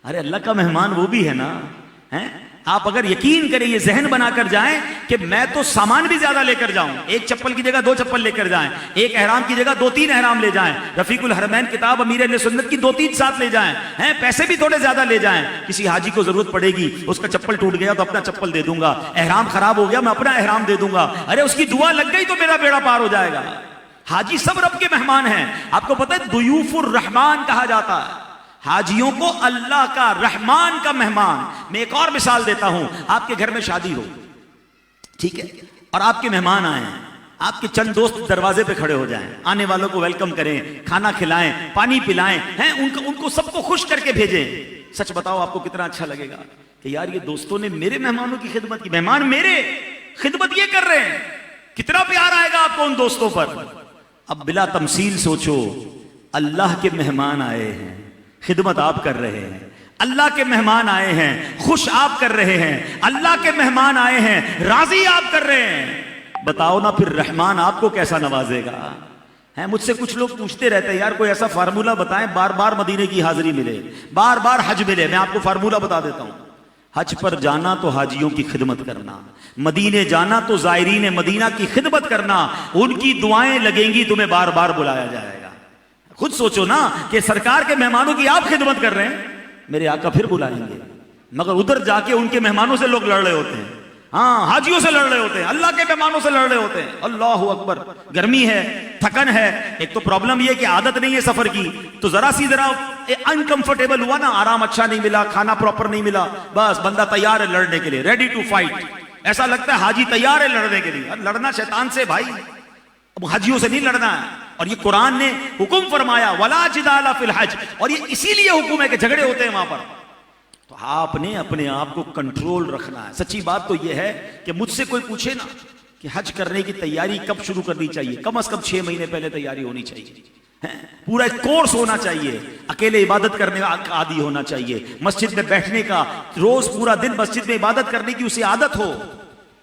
[SPEAKER 1] ارے اللہ کا مہمان وہ بھی ہے نا. آپ اگر یقین کریں، یہ ذہن بنا کر جائیں کہ میں تو سامان بھی زیادہ لے کر جاؤں، ایک چپل کی جگہ 2 چپل لے کر جائیں، ایک احرام کی جگہ 2-3 احرام لے جائیں، رفیق الحرمین کتاب امیر اہل سنت کی 2-3 ساتھ لے جائیں، پیسے بھی تھوڑے زیادہ لے جائیں. کسی حاجی کو ضرورت پڑے گی، اس کا چپل ٹوٹ گیا تو اپنا چپل دے دوں گا، احرام خراب ہو گیا میں اپنا احرام دے دوں گا. ارے اس کی دعا لگ گئی تو میرا بیڑا پار ہو جائے گا. حاجی سب رب کے مہمان ہیں. آپ کو پتہ ہے ضیوف الرحمان کہا جاتا ہے حاجیوں کو، اللہ کا رحمان کا مہمان. میں ایک اور مثال دیتا ہوں. آپ کے گھر میں شادی ہو، ٹھیک ہے، اور آپ کے مہمان آئے ہیں. آپ کے چند دوست دروازے پہ کھڑے ہو جائیں، آنے والوں کو ویلکم کریں، کھانا کھلائیں، پانی پلائیں، ان کو سب کو خوش کر کے بھیجیں. سچ بتاؤ آپ کو کتنا اچھا لگے گا کہ یار یہ دوستوں نے میرے مہمانوں کی خدمت کی، مہمان میرے خدمت یہ کر رہے ہیں. کتنا پیار آئے گا آپ کو ان دوستوں پر. اب بلا تمثیل سوچو، اللہ کے مہمان آئے ہیں، خدمت آپ کر رہے ہیں. اللہ کے مہمان آئے ہیں، خوش آپ کر رہے ہیں. اللہ کے مہمان آئے ہیں، راضی آپ کر رہے ہیں. بتاؤ نا پھر رحمان آپ کو کیسا نوازے گا. مجھ سے کچھ لوگ پوچھتے رہتے ہیں یار کوئی ایسا فارمولہ بتائیں بار بار مدینے کی حاضری ملے، بار بار حج ملے. میں آپ کو فارمولہ بتا دیتا ہوں. حج پر جانا تو حاجیوں کی خدمت کرنا، مدینے جانا تو زائرین مدینہ کی خدمت کرنا. ان کی دعائیں لگیں گی، تمہیں بار بار بلایا جائے گا. خود سوچو نا کہ سرکار کے مہمانوں کی آپ خدمت کر رہے ہیں، میرے آقا پھر بلائیں گے. مگر ادھر جا کے ان کے مہمانوں سے لوگ لڑ رہے ہوتے ہیں. ہاں، حاجیوں سے لڑ رہے ہوتے ہیں، اللہ کے مہمانوں سے لڑ رہے ہوتے ہیں. اللہ اکبر. گرمی ہے، تھکن ہے، ایک تو پرابلم یہ کہ عادت نہیں ہے سفر کی، تو ذرا انکمفرٹیبل ہوا نا، آرام اچھا نہیں ملا، کھانا پراپر نہیں ملا، بس بندہ تیار ہے لڑنے کے لیے، ریڈی ٹو فائٹ. ایسا لگتا ہے حاجی تیار ہے لڑنے کے لیے. لڑنا شیطان سے بھائی، اب حاجیوں سے نہیں لڑنا ہے. اور یہ قرآن نے حکم فرمایا ولا جدال فی الحج، اور یہ اسی لیے حکم ہے کہ جھگڑے ہوتے ہیں وہاں پر. تو آپ نے اپنے آپ کو کنٹرول رکھنا ہے. سچی بات تو یہ ہے کہ مجھ سے کوئی پوچھے نا کہ حج کرنے کی تیاری کب شروع کرنی چاہیے، کم از کم 6 مہینے پہلے تیاری ہونی چاہیے. پورا ایک کورس ہونا چاہیے. اکیلے عبادت کرنے کا عادی ہونا چاہیے، مسجد میں بیٹھنے کا، روز پورا دن مسجد میں عبادت کرنے کی اسے عادت ہو،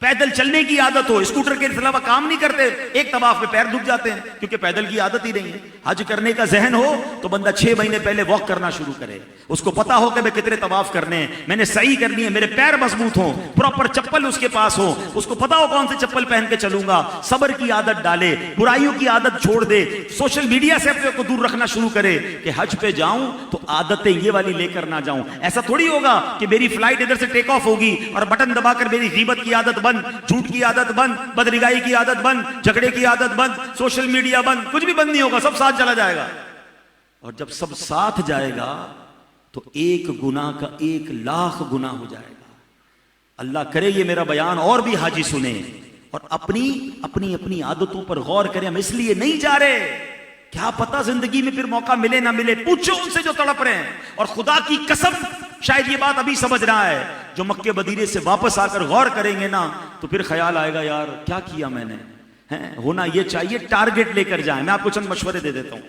[SPEAKER 1] پیدل چلنے کی عادت ہو. اسکوٹر کے علاوہ کام نہیں کرتے، ایک طواف میں پیر دکھ جاتے ہیں کیونکہ پیدل کی عادت ہی نہیں ہے. حج کرنے کا ذہن ہو تو بندہ 6 مہینے پہلے واک کرنا شروع کرے. اس کو پتا ہو کہ میں کتنے طواف کرنے ہیں، میں نے صحیح کرنی ہے، میرے پیر مضبوط ہوں، پراپر چپل اس کے پاس ہو، اس کو پتا ہو کون سی چپل پہن کے چلوں گا. صبر کی عادت ڈالے، برائیوں کی عادت چھوڑ دے، سوشل میڈیا سے اپنے کو دور رکھنا شروع کرے کہ حج پہ جاؤں تو عادتیں یہ والی لے کر نہ جاؤں. ایسا تھوڑی ہوگا کہ میری فلائٹ ادھر سے ٹیک آف ہوگی اور بٹن دبا کر میری غیبت کی عادت بند، جھوٹ کی عادت بند، بدنگاہی کی عادت بند، جھگڑے کی عادت بند، سوشل میڈیا بند. کچھ بھی بند نہیں ہوگا، سب ساتھ چلا جائے گا. اور جب سب ساتھ جائے گا تو ایک گناہ کا 1,00,000 گناہ ہو جائے گا. اللہ کرے یہ میرا بیان اور بھی حاجی سنیں اور اپنی عادتوں پر غور کریں. ہم اس لیے نہیں جا رہے، کیا پتہ زندگی میں پھر موقع ملے نہ ملے. پوچھو ان سے جو تڑپ رہے ہیں. اور خدا کی قسم شاید یہ بات ابھی سمجھ رہا ہے، جو مکے مدینے سے واپس آ کر غور کریں گے نا تو پھر خیال آئے گا یار کیا کیا میں نے. ہونا یہ چاہیے ٹارگٹ لے کر جائیں. میں آپ کو چند مشورے دے دیتا ہوں.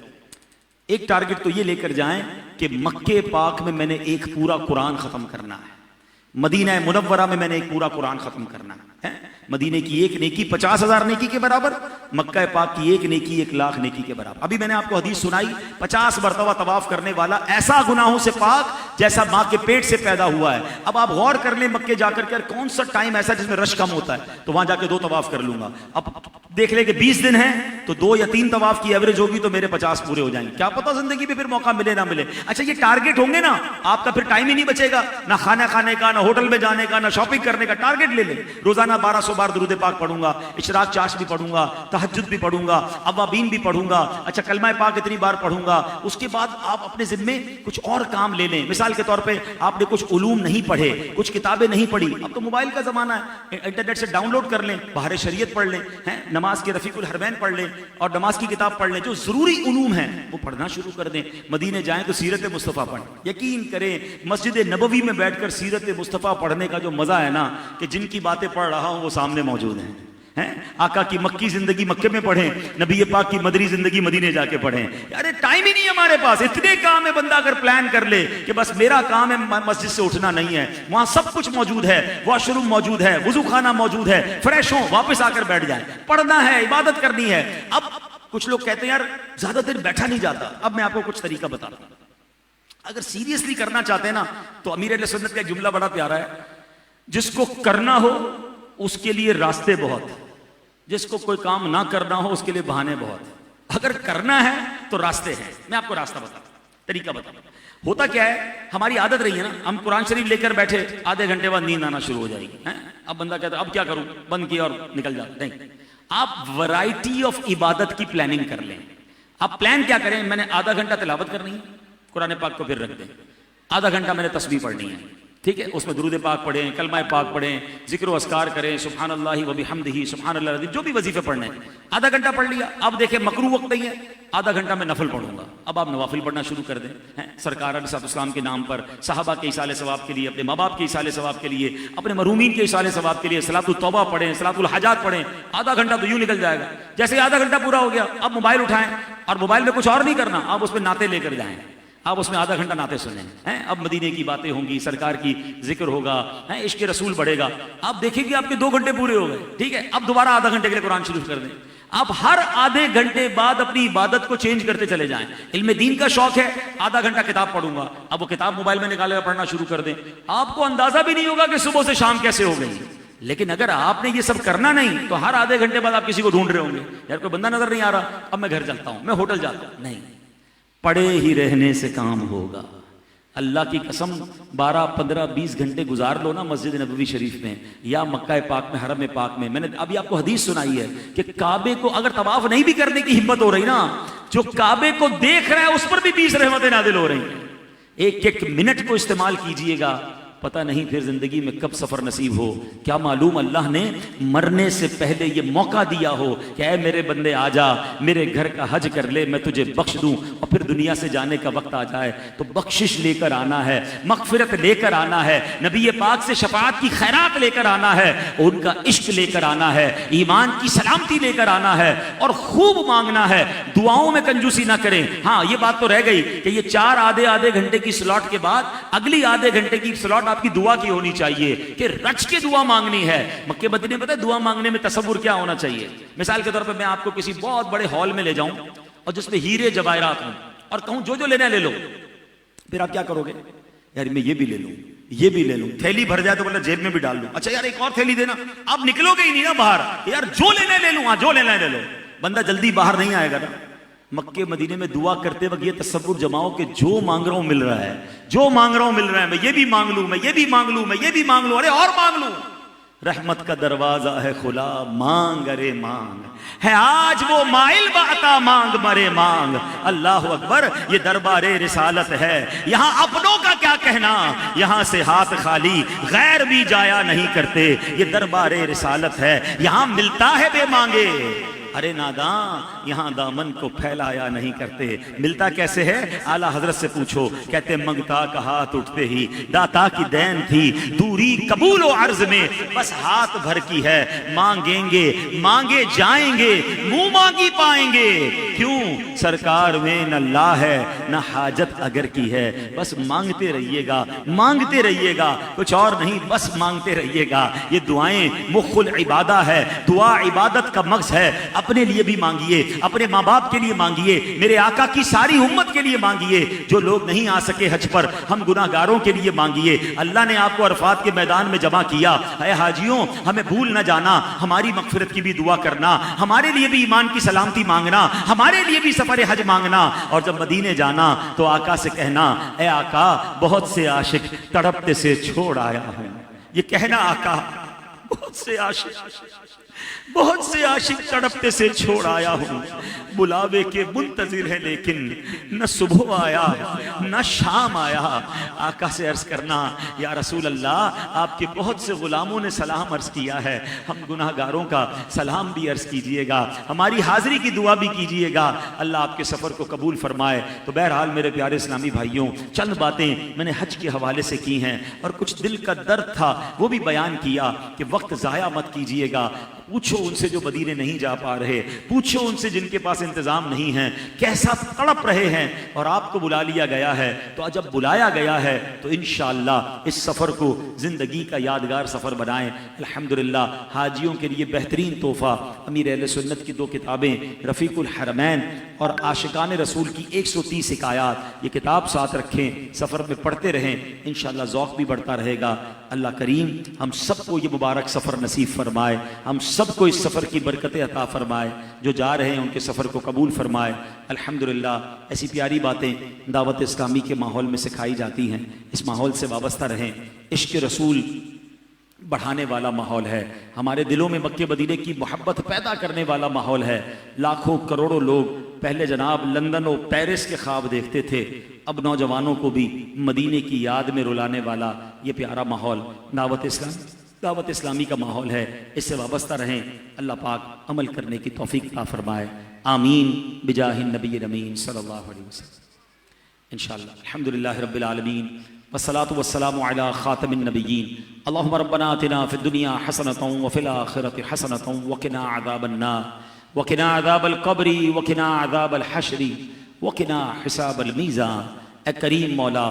[SPEAKER 1] ایک ٹارگٹ تو یہ لے کر جائیں کہ مکے پاک میں میں نے ایک پورا قرآن ختم کرنا ہے، مدینہ منورہ میں میں نے ایک پورا قرآن ختم کرنا ہے. مدینے کی ایک نیکی 50,000 نیکی کے برابر، مکہ پاک کی ایک نیکی 1,00,000 نیکی کے برابر. ابھی میں نے آپ کو حدیث سنائی، 50 مرتبہ طواف کرنے والا ایسا گناہوں سے پاک جیسا ماں کے پیٹ سے پیدا ہوا ہے. اب آپ غور کر لیں مکے جا کر کے کون سا ٹائم ایسا جس میں رش کم ہوتا ہے، تو وہاں جا کے 2 طواف کر لوں گا. اب دیکھ لیں کہ 20 دن ہیں تو 2 یا 3 طواف کی ایوریج ہوگی تو میرے 50 پورے ہو جائیں گے. کیا پتا زندگی میں پھر موقع ملے نہ ملے. اچھا یہ ٹارگٹ ہوں گے نا، آپ کا پھر ٹائم ہی نہیں بچے گا، نہ کھانا کھانے کا، نہ ہوٹل میں جانے کا، نہ شاپنگ کرنے کا. ٹارگٹ لے لیں، روزانہ 1200 بار درود پاک پڑھوں گا، اشراق چاش بھی پڑھوں گا، تہجد بھی پڑھوں گا، اوابین بھی پڑھوں گا، اچھا کلمہ پاک اتنی بار پڑھوں گا. اس کے بعد آپ اپنے ذمے کچھ اور کام لے لیں. مثال کے طور پہ آپ نے کچھ علوم نہیں پڑھے، کچھ کتابیں نہیں پڑھی، اب تو موبائل کا زمانہ ہے، انٹرنیٹ سے ڈاؤن لوڈ کر لیں، بہار شریعت پڑھ لیں، نماز کے رفیق الحرمین پڑھ لیں اور نماز کی کتاب پڑھ لیں. جو ضروری علوم ہیں وہ پڑھنا شروع کر دیں. مدینے جائیں تو سیرت مصطفیٰ پڑھیں. یقین کریں مسجد نبوی میں بیٹھ کر سیرت مصطفیٰ پڑھنے کا جو مزہ ہے نا، کہ جن کی باتیں پڑھ رہا ہوں وہ سامنے موجود ہیں. آقا کی مکی زندگی مکے میں پڑھیں، نبی پاک کی مدری زندگی مدینے جا کے پڑھیں. یار ٹائم ہی نہیں ہمارے پاس، اتنے کام ہے. بندہ اگر پلان کر لے کہ بس میرا کام ہے مسجد سے اٹھنا نہیں ہے، وہاں سب کچھ موجود ہے، واش روم موجود ہے، وضو خانہ موجود ہے، فریش ہوں واپس آ کر بیٹھ جائیں. پڑھنا ہے، عبادت کرنی ہے. اب کچھ لوگ کہتے ہیں یار زیادہ دیر بیٹھا نہیں جاتا. اب میں آپ کو کچھ طریقہ بتاتا ہوں. اگر سیریسلی کرنا چاہتے ہیں نا تو امیر اہل سنت کا ایک جملہ بڑا پیارا ہے، جس کو کرنا ہو اس کے لیے راستے بہت، جس کو کوئی کام نہ کرنا ہو اس کے لیے بہانے بہت. اگر کرنا ہے تو راستے ہیں. میں آپ کو راستہ بتاتا ہوں، طریقہ بتاتا ہوں. ہوتا کیا ہے، ہماری عادت رہی ہے نا، ہم قرآن شریف لے کر بیٹھے، آدھے گھنٹے بعد نیند آنا شروع ہو جائے گی. اب بندہ کہتا ہے اب کیا کروں، بند کیا اور نکل جاتا. نہیں، آپ ورائٹی آف عبادت کی پلاننگ کر لیں. آپ پلان کیا کریں، میں نے آدھا گھنٹہ تلاوت کرنی ہے، قرآن پاک کو پھر رکھ دیں. آدھا گھنٹہ میں نے تسبیح پڑھنی ہے، ٹھیک ہے، اس میں درود پاک پڑھیں، کلمہ پاک پڑھیں، ذکر و اذکار کریں، سبحان اللہ و بحمدہ، سبحان اللہ العظیم، جو بھی وظیفے پڑھنے ہیں. آدھا گھنٹہ پڑھ لیا. اب دیکھیں مکروہ وقت نہیں ہے، آدھا گھنٹہ میں نفل پڑھوں گا. اب آپ نوافل پڑھنا شروع کر دیں. سرکار علیہ السلام کے نام پر، صحابہ کے ایصال ثواب کے لیے، اپنے ماں باپ کے ایصال ثواب کے لیے، اپنے مرحومین کے ایصال ثواب کے لیے صلاۃ التوبہ پڑھیں، صلاۃ الحاجات پڑھیں. آدھا گھنٹہ تو یوں نکل جائے گا. جیسے آدھا گھنٹہ پورا ہو گیا، اب موبائل اٹھائیں اور موبائل میں کچھ اور نہیں کرنا، آپ اس میں نعتیں لے کر جائیں. آپ اس میں آدھا گھنٹہ نعتیں سنیں. اب مدینے کی باتیں ہوں گی، سرکار کی ذکر ہوگا، عشق رسول بڑھے گا. آپ دیکھیں گے آپ کے 2 گھنٹے پورے ہو گئے. ٹھیک ہے، اب دوبارہ آدھا گھنٹے کے لیے قرآن شروع کر دیں. آپ ہر آدھے گھنٹے بعد اپنی عبادت کو چینج کرتے چلے جائیں. علم دین کا شوق ہے، آدھا گھنٹہ کتاب پڑھوں گا. اب وہ کتاب موبائل میں نکالے پڑھنا شروع کر دیں. آپ کو اندازہ بھی نہیں ہوگا کہ صبح سے شام کیسے ہو گئی. لیکن اگر آپ نے یہ سب کرنا نہیں تو ہر آدھے گھنٹے بعد آپ کسی کو ڈھونڈ رہے ہوں گے، یار کوئی بندہ نظر نہیں آ رہا، اب میں گھر چلتا ہوں، میں ہوٹل جاتا ہوں. نہیں، پڑے ہی رہنے سے کام ہوگا. اللہ کی قسم 12 15 20 گھنٹے گزار لو نا مسجد نبوی شریف میں یا مکہ پاک میں، حرم پاک میں. میں نے ابھی آپ کو حدیث سنائی ہے کہ کعبے کو اگر طواف نہیں بھی کرنے کی ہمت ہو رہی نا، جو کعبے کو دیکھ رہا ہے اس پر بھی 20 رحمتیں نازل ہو رہی ہیں. ایک ایک منٹ کو استعمال کیجئے گا، پتہ نہیں پھر زندگی میں کب سفر نصیب ہو. کیا معلوم اللہ نے مرنے سے پہلے یہ موقع دیا ہو کہ اے میرے بندے آ جا، میرے گھر کا حج کر لے، میں تجھے بخش دوں. اور پھر دنیا سے جانے کا وقت آ جائے تو بخشش لے کر آنا ہے، مغفرت لے کر آنا ہے، نبی پاک سے شفاعت کی خیرات لے کر آنا ہے، ان کا عشق لے کر آنا ہے، ایمان کی سلامتی لے کر آنا ہے اور خوب مانگنا ہے. دعاؤں میں کنجوسی نہ کریں. ہاں یہ بات تو رہ گئی کہ یہ 4 آدھے گھنٹے کی سلاٹ کے بعد اگلی آدھے گھنٹے کی سلاٹ آپ کی دعا کی ہونی چاہیے کہ رچ کے دعا مانگنی ہے. مکے مدینے میں پتہ ہے دعا مانگنے میں تصور کیا ہونا چاہیے. مثال کے طور پر میں آپ کو کسی بہت بڑے ہال میں لے جاؤں اور جس میں ہیرے جواہرات ہوں اور کہوں جو جو لینا لے لو، پھر آپ کیا کرو گے؟ یار میں یہ بھی لے لوں، یہ بھی لے لوں. تھیلی بھر جائے تو بولنا جیب میں بھی ڈال لوں. اچھا یار ایک اور تھیلی دینا. اب نکلو گے ہی نہیں نا باہر، یار جو لینا لے لوں. ہاں جو لینا لے لو. بندہ جلدی باہر نہیں آئے گا نا. مکے مدینے میں دعا کرتے وقت یہ تصور جماؤ کہ جو مانگ رہا ہوں مل رہا ہے، جو مانگ رہا ہوں مل رہا ہے. میں یہ بھی مانگ لوں، میں یہ بھی مانگ لوں، میں یہ بھی مانگ لوں، ارے اور مانگ لوں. رحمت کا دروازہ ہے کھلا، مانگ ارے مانگ ہے آج وہ مائل بعطا، مانگ مرے مانگ. اللہ اکبر. یہ دربار رسالت ہے، یہاں اپنوں کا کیا کہنا، یہاں سے ہاتھ خالی غیر بھی جایا نہیں کرتے. یہ دربار رسالت ہے، یہاں ملتا ہے بے مانگے. ارے ناداں یہاں دامن کو پھیلایا نہیں کرتے. ملتا کیسے ہے؟ اعلیٰ حضرت سے پوچھو. کہتے منگتا کا ہاتھ اٹھتے ہی داتا کی دین تھی دوری قبول و عرض میں بس ہاتھ بھر کی ہے. مانگیں گے مانگے جائیں گے منہ مانگی پائیں گے. کیوں؟ سرکار میں نہ لا ہے نہ حاجت اگر کی ہے. بس مانگتے رہیے گا مانگتے رہیے گا, کچھ اور نہیں, بس مانگتے رہیے گا. یہ دعائیں مخ العبادہ ہے, دعا عبادت کا مغز ہے. اپنے لیے بھی مانگیے, اپنے ماں باپ کے لیے مانگیے, میرے آقا کی ساری امت کے لیے مانگیے. جو لوگ نہیں آ سکے حج پر, ہم گناہ گاروں کے لیے مانگیے. اللہ نے آپ کو عرفات کے میدان میں جمع کیا. اے حاجیوں, ہمیں بھول نہ جانا, ہماری مغفرت کی بھی دعا کرنا, ہمارے لیے بھی ایمان کی سلامتی مانگنا, ہمارے لیے بھی سفر حج مانگنا. اور جب مدینے جانا تو آقا سے کہنا اے آقا بہت سے عاشق تڑپتے سے چھوڑ آیا ہوں. یہ کہنا آقا بہت سے عاشق تڑپتے سے چھوڑ آیا ہوں. بلاوے کے منتظر ہیں لیکن نہ صبح آیا نہ شام آیا. آقا سے عرض کرنا یا رسول اللہ آپ کے بہت سے غلاموں نے سلام عرض کیا ہے, ہم گناہ گاروں کا سلام بھی عرض کیجئے گا, ہماری حاضری کی دعا بھی کیجئے گا. اللہ آپ کے سفر کو قبول فرمائے. تو بہرحال میرے پیارے اسلامی بھائیوں, چند باتیں میں نے حج کے حوالے سے کی ہیں اور کچھ دل کا درد تھا وہ بھی بیان کیا کہ وقت ضائع مت کیجئے گا. پوچھو ان سے جو مدینے نہیں جا پا رہے, پوچھو ان سے جن کے پاس انتظام نہیں ہے, کیسا تڑپ رہے ہیں. اور آپ کو بلا لیا گیا ہے تو جب بلایا گیا ہے تو انشاءاللہ اس سفر کو زندگی کا یادگار سفر بنائیں. الحمدللہ حاجیوں کے لیے بہترین تحفہ امیر اہل سنت کی 2 کتابیں رفیق الحرمین اور عاشقان رسول کی 130 حکایات, یہ کتاب ساتھ رکھیں, سفر میں پڑھتے رہیں, انشاءاللہ ذوق بھی بڑھتا رہے گا. اللہ کریم ہم سب کو یہ مبارک سفر نصیب فرمائے, ہم سب کو اس سفر کی برکتیں عطا فرمائے. جو جا رہے ہیں ان کے سفر کو قبول فرمائے. الحمدللہ ایسی پیاری باتیں دعوت اسلامی کے ماحول میں سکھائی جاتی ہیں, اس ماحول سے وابستہ رہیں. عشق رسول بڑھانے والا ماحول ہے, ہمارے دلوں میں مکے مدینے کی محبت پیدا کرنے والا ماحول ہے. لاکھوں کروڑوں لوگ پہلے جناب لندن و پیرس کے خواب دیکھتے تھے, اب نوجوانوں کو بھی مدینے کی یاد میں رلانے والا یہ پیارا ماحول دعوت اسلامی کا ماحول ہے. اس سے وابستہ رہیں. اللہ پاک عمل کرنے کی توفیق عطا فرمائے. آمین بجاہ النبی الامین صلی اللہ علیہ وسلم. انشاءاللہ الحمدللہ رب العالمین والصلاة والسلام علی خاتم النبیین. اللہم ربنا آتنا فی الدنیا حسنۃ وفی الآخرۃ حسنۃ وقنا عذاب النار وقنا عذاب القبر وقنا عذاب الحشر وقنا حساب المیزان. اے کریم مولا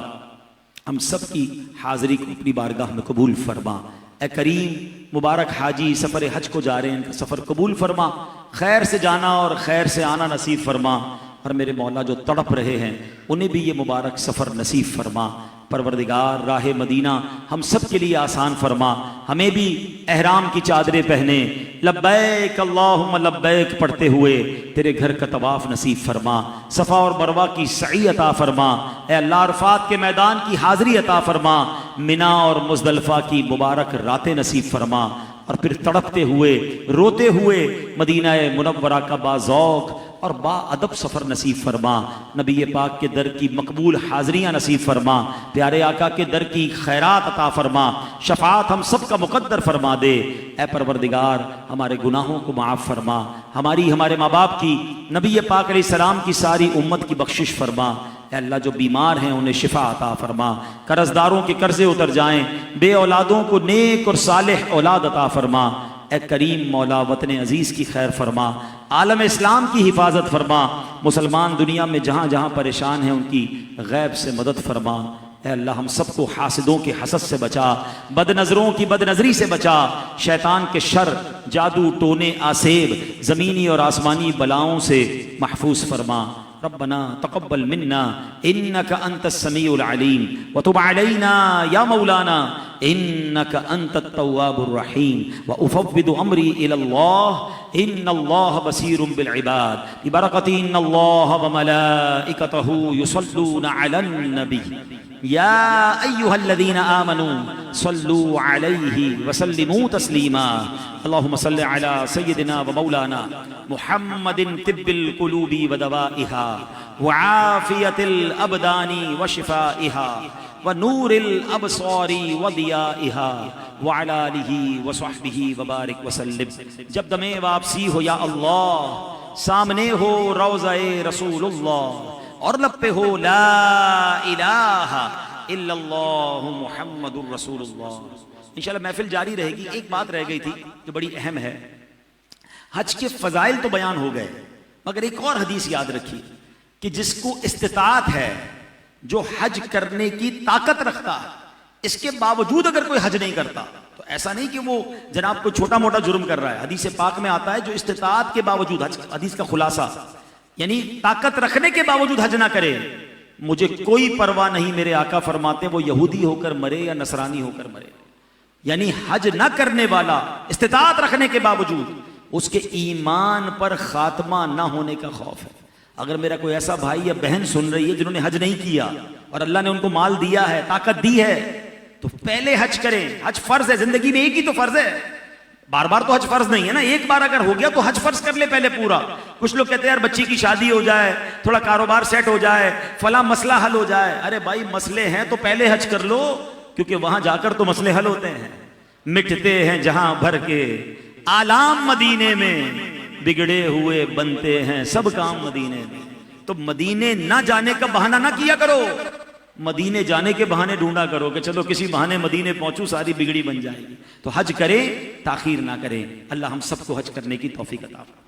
[SPEAKER 1] ہم سب کی حاضری کو اپنی بارگاہ میں قبول فرما. اے کریم مبارک حاجی سفر حج کو جا رہے ہیں, ان کا سفر قبول فرما, خیر سے جانا اور خیر سے آنا نصیب فرما. اور میرے مولا جو تڑپ رہے ہیں انہیں بھی یہ مبارک سفر نصیب فرما. پروردگار راہ مدینہ ہم سب کے لیے آسان فرما, ہمیں بھی احرام کی چادریں پہنے لبیک اللہم لبیک پڑھتے ہوئے تیرے گھر کا طواف نصیب فرما. صفا اور مروہ کی سعی عطا فرما. اے اللہ عرفات کے میدان کی حاضری عطا فرما. منا اور مزدلفہ کی مبارک راتیں نصیب فرما. اور پھر تڑپتے ہوئے روتے ہوئے مدینہ منورہ کا باذوق اور با ادب سفر نصیب فرما. نبی پاک کے در کی مقبول حاضریاں نصیب فرما. پیارے آقا کے در کی خیرات عطا فرما. شفاعت ہم سب کا مقدر فرما دے. اے پروردگار ہمارے گناہوں کو معاف فرما. ہمارے ماں باپ کی, نبی پاک علیہ السلام کی ساری امت کی بخشش فرما. اے اللہ جو بیمار ہیں انہیں شفا عطا فرما. قرض داروں کے قرضے اتر جائیں. بے اولادوں کو نیک اور صالح اولاد عطا فرما. اے کریم مولا وطن عزیز کی خیر فرما. عالم اسلام کی حفاظت فرما. مسلمان دنیا میں جہاں جہاں پریشان ہیں ان کی غیب سے مدد فرما. اے اللہ ہم سب کو حاسدوں کے حسد سے بچا, بد نظروں کی بد نظری سے بچا, شیطان کے شر, جادو ٹونے آسیب, زمینی اور آسمانی بلاؤں سے محفوظ فرما. ربنا تقبل منا انك انت السميع العليم وتب علينا يا مولانا انك انت التواب الرحيم وافوض امري الى الله ان الله بصير بالعباد ببركه ان الله وملائكته يصلون على النبي يا ايها الذين امنوا صلو علیہ وسلموا تسلیما اللہم صل علی سیدنا و مولانا محمد طب القلوب ودوائها وعافیت الابدان وشفائها ونور الابصار وضیائها وعلی آلہ وصحبہ وبارک وسلم. جب دم واپسی ہو یا اللہ، سامنے ہو روضہ رسول اللہ، اور لب پہ ہو لا الہ الا اللہ محمد الرسول اللہ. انشاءاللہ محفل جاری رہے گی. ایک بات رہ گئی تھی جو بڑی اہم ہے. حج کے فضائل تو بیان ہو گئے، مگر ایک اور حدیث یاد رکھیے کہ جس کو استطاعت ہے، جو حج کرنے کی طاقت رکھتا ہے، اس کے باوجود اگر کوئی حج نہیں کرتا تو ایسا نہیں کہ وہ جناب کوئی چھوٹا موٹا جرم کر رہا ہے. حدیث پاک میں آتا ہے جو استطاعت کے باوجود، حدیث کا خلاصہ یعنی طاقت رکھنے کے باوجود حج نہ کرے، مجھے کوئی پرواہ نہیں، میرے آقا فرماتے وہ یہودی ہو کر مرے یا نصرانی ہو کر مرے. یعنی حج نہ کرنے والا استطاعت رکھنے کے باوجود اس کے ایمان پر خاتمہ نہ ہونے کا خوف ہے. اگر میرا کوئی ایسا بھائی یا بہن سن رہی ہے جنہوں نے حج نہیں کیا اور اللہ نے ان کو مال دیا ہے، طاقت دی ہے، تو پہلے حج کریں. حج فرض ہے، زندگی میں ایک ہی تو فرض ہے، بار بار تو حج فرض نہیں ہے نا. ایک بار اگر ہو گیا تو حج فرض کر لے پہلے پورا. کچھ لوگ کہتے ہیں یار بچی کی شادی ہو جائے، تھوڑا کاروبار سیٹ ہو جائے، فلاں مسئلہ حل ہو جائے. ارے بھائی مسئلے ہیں تو پہلے حج کر لو، کیونکہ وہاں جا کر تو مسئلے حل ہوتے ہیں. مٹتے ہیں جہاں بھر کے آلام مدینے میں، بگڑے ہوئے بنتے ہیں سب کام مدینے میں. تو مدینے نہ جانے کا بہانہ نہ کیا کرو، مدینے جانے کے بہانے ڈھونڈا کرو کہ چلو کسی بہانے مدینے پہنچوں، ساری بگڑی بن جائے گی. تو حج کریں، تاخیر نہ کریں. اللہ ہم سب کو حج کرنے کی توفیق عطا فرمائے.